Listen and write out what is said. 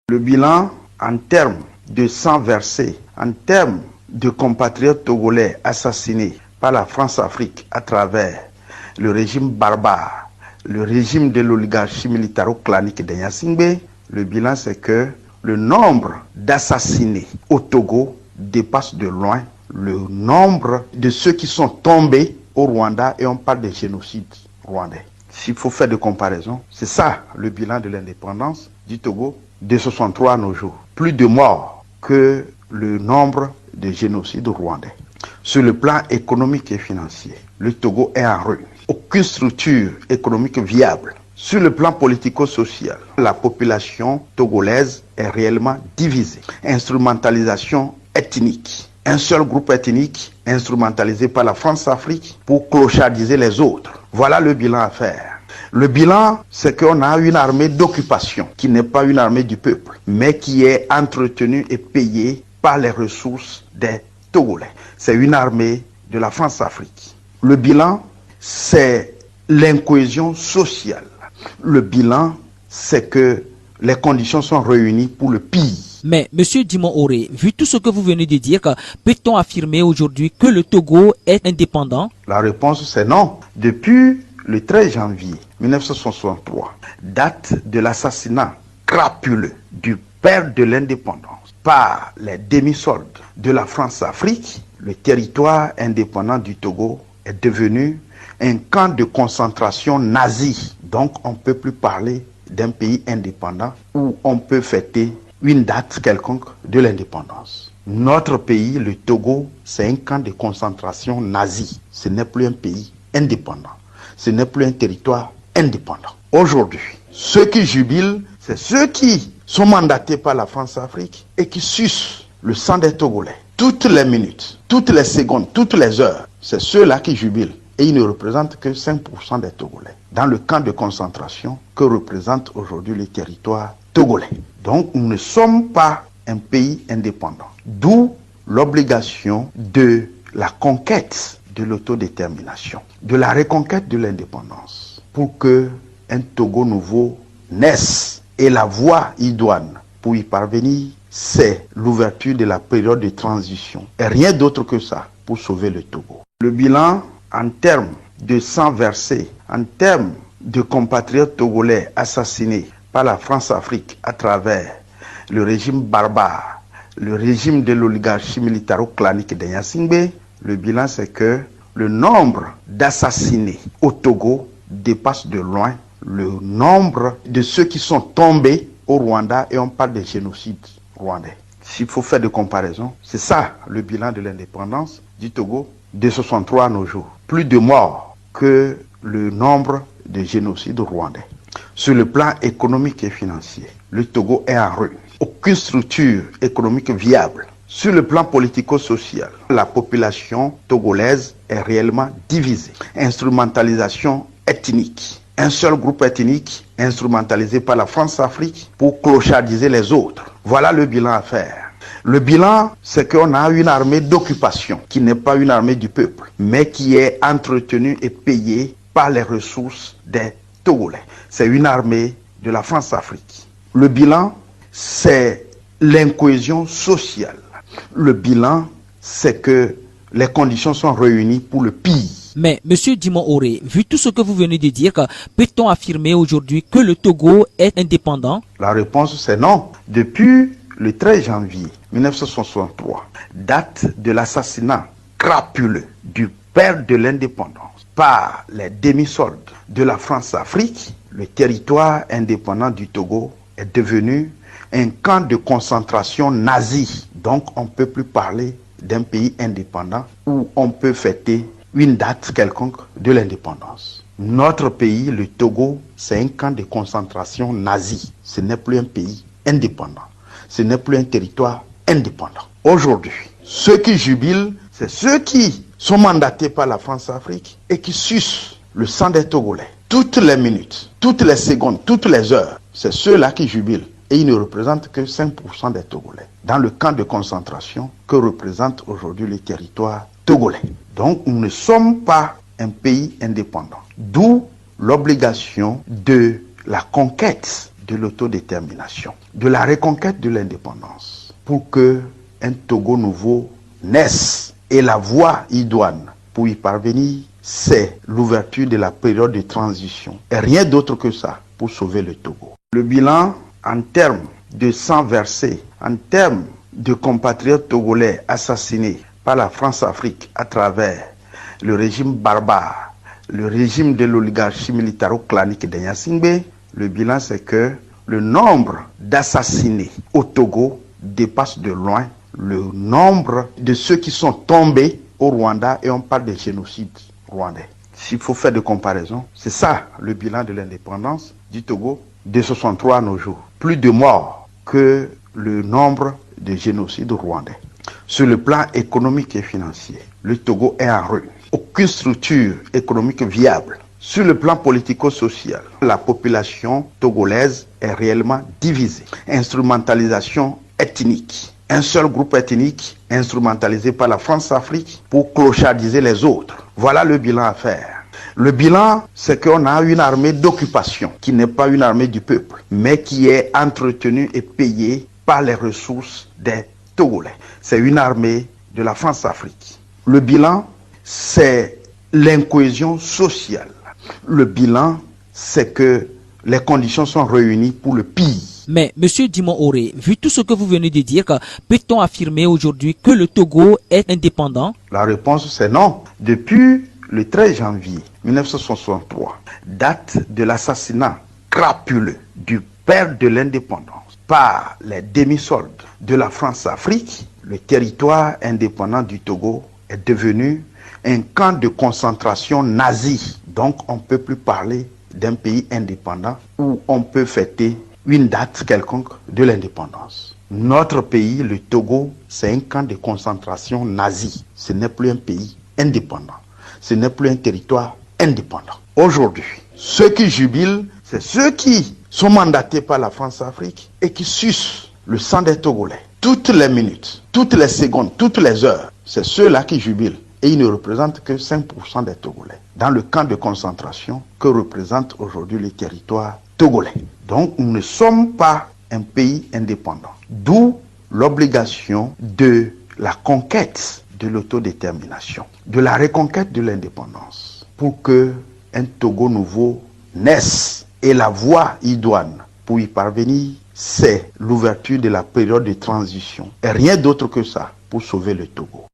Le bilan en termes de sang versé, en termes de compatriotes togolais assassinés par la France-Afrique à travers le régime barbare, le régime de l'oligarchie militaro-clanique de Gnassingbé, le bilan c'est que le nombre d'assassinés au Togo dépasse de loin le nombre de ceux qui sont tombés au Rwanda, et on parle de génocide rwandais. S'il faut faire de comparaison, c'est ça le bilan de l'indépendance du Togo de 63 à nos jours. Plus de morts que le nombre de génocides rwandais. Sur le plan économique et financier, le Togo est en ruine. Aucune structure économique viable. Sur le plan politico-social, la population togolaise est réellement divisée. Instrumentalisation ethnique. Un seul groupe ethnique instrumentalisé par la France-Afrique pour clochardiser les autres. Voilà le bilan à faire. Le bilan, c'est qu'on a une armée d'occupation qui n'est pas une armée du peuple, mais qui est entretenue et payée par les ressources des Togolais. C'est une armée de la France-Afrique. Le bilan, c'est l'incohésion sociale. Le bilan, c'est que les conditions sont réunies pour le pire. Mais, Monsieur Dimon Oré, vu tout ce que vous venez de dire, peut-on affirmer aujourd'hui que le Togo est indépendant? La réponse, c'est non. Depuis le 13 janvier 1963, date de l'assassinat crapuleux du père de l'indépendance par les demi-soldes de la France-Afrique, le territoire indépendant du Togo est devenu un camp de concentration nazi. Donc on ne peut plus parler d'un pays indépendant où on peut fêter une date quelconque de l'indépendance. Notre pays, le Togo, c'est un camp de concentration nazi. Ce n'est plus un pays indépendant. Ce n'est plus un territoire indépendant. Aujourd'hui, ceux qui jubilent, c'est ceux qui sont mandatés par la France-Afrique et qui sucent le sang des Togolais. Toutes les minutes, toutes les secondes, toutes les heures, c'est ceux-là qui jubilent. Et ils ne représentent que 5% des Togolais. Dans le camp de concentration que représente aujourd'hui le territoire togolais. Donc, nous ne sommes pas un pays indépendant. D'où l'obligation de la conquête de l'autodétermination, de la reconquête de l'indépendance, pour que un Togo nouveau naisse. Et la voie idoine pour y parvenir, c'est l'ouverture de la période de transition. Et rien d'autre que ça pour sauver le Togo. Le bilan en termes de sang versé, en termes de compatriotes togolais assassinés par la France-Afrique à travers le régime barbare, le régime de l'oligarchie militaro-clanique de Gnassingbé, le bilan c'est que le nombre d'assassinés au Togo dépasse de loin le nombre de ceux qui sont tombés au Rwanda, et on parle de génocide rwandais. S'il faut faire de comparaison, c'est ça le bilan de l'indépendance du Togo de 63 à nos jours. Plus de morts que le nombre de génocides rwandais. Sur le plan économique et financier, le Togo est en ruine. Aucune structure économique viable. Sur le plan politico-social, la population togolaise est réellement divisée. Instrumentalisation ethnique. Un seul groupe ethnique instrumentalisé par la France-Afrique pour clochardiser les autres. Voilà le bilan à faire. Le bilan, c'est qu'on a une armée d'occupation qui n'est pas une armée du peuple, mais qui est entretenue et payée par les ressources des Togolais. C'est une armée de la France-Afrique. Le bilan, c'est l'incohésion sociale. Le bilan, c'est que les conditions sont réunies pour le pire. Mais, Monsieur Dimon Oré, vu tout ce que vous venez de dire, peut-on affirmer aujourd'hui que le Togo est indépendant? La réponse, c'est non. Depuis le 13 janvier 1963, date de l'assassinat crapuleux du père de l'indépendance par les demi-soldes de la France-Afrique, le territoire indépendant du Togo est devenu un camp de concentration nazi. Donc on ne peut plus parler d'un pays indépendant où on peut fêter une date quelconque de l'indépendance. Notre pays, le Togo, c'est un camp de concentration nazi. Ce n'est plus un pays indépendant. Ce n'est plus un territoire indépendant. Aujourd'hui, ceux qui jubilent, c'est ceux qui sont mandatés par la France-Afrique et qui sucent le sang des Togolais. Toutes les minutes, toutes les secondes, toutes les heures, c'est ceux-là qui jubilent. Et ils ne représentent que 5% des Togolais. Dans le camp de concentration que représente aujourd'hui le territoire togolais. Donc, nous ne sommes pas un pays indépendant. D'où l'obligation de la conquête de l'autodétermination, de la reconquête de l'indépendance, pour que un Togo nouveau naisse. Et la voie idoine pour y parvenir, c'est l'ouverture de la période de transition. Et rien d'autre que ça pour sauver le Togo. Le bilan en termes de sang versé, en termes de compatriotes togolais assassinés par la France-Afrique à travers le régime barbare, le régime de l'oligarchie militaro-clanique de Gnassingbé, le bilan c'est que le nombre d'assassinés au Togo dépasse de loin le nombre de ceux qui sont tombés au Rwanda, et on parle de génocide rwandais. S'il faut faire de comparaison, c'est ça le bilan de l'indépendance du Togo de 63 à nos jours. Plus de morts que le nombre de génocides rwandais. Sur le plan économique et financier, le Togo est en ruine. Aucune structure économique viable. Sur le plan politico-social, la population togolaise est réellement divisée. Instrumentalisation ethnique. Un seul groupe ethnique instrumentalisé par la France-Afrique pour clochardiser les autres. Voilà le bilan à faire. Le bilan, c'est qu'on a une armée d'occupation qui n'est pas une armée du peuple, mais qui est entretenue et payée par les ressources des Togolais. C'est une armée de la France-Afrique. Le bilan, c'est l'incohésion sociale. Le bilan, c'est que les conditions sont réunies pour le pire. Mais, Monsieur Dimon Oré, vu tout ce que vous venez de dire, peut-on affirmer aujourd'hui que le Togo est indépendant? La réponse, c'est non. Depuis le 13 janvier 1963, date de l'assassinat crapuleux du père de l'indépendance par les demi-soldes de la France-Afrique, le territoire indépendant du Togo est devenu un camp de concentration nazi. Donc, on ne peut plus parler d'un pays indépendant où on peut fêter une date quelconque de l'indépendance. Notre pays, le Togo, c'est un camp de concentration nazi. Ce n'est plus un pays indépendant. Ce n'est plus un territoire indépendant. Aujourd'hui, ceux qui jubilent, c'est ceux qui sont mandatés par la France-Afrique et qui sucent le sang des Togolais. Toutes les minutes, toutes les secondes, toutes les heures, c'est ceux-là qui jubilent. Et ils ne représentent que 5% des Togolais. Dans le camp de concentration que représente aujourd'hui le territoire togolais. Donc, nous ne sommes pas un pays indépendant. D'où l'obligation de la conquête de l'autodétermination, de la reconquête de l'indépendance, pour que un Togo nouveau naisse. Et la voie idoine pour y parvenir, c'est l'ouverture de la période de transition. Et rien d'autre que ça pour sauver le Togo.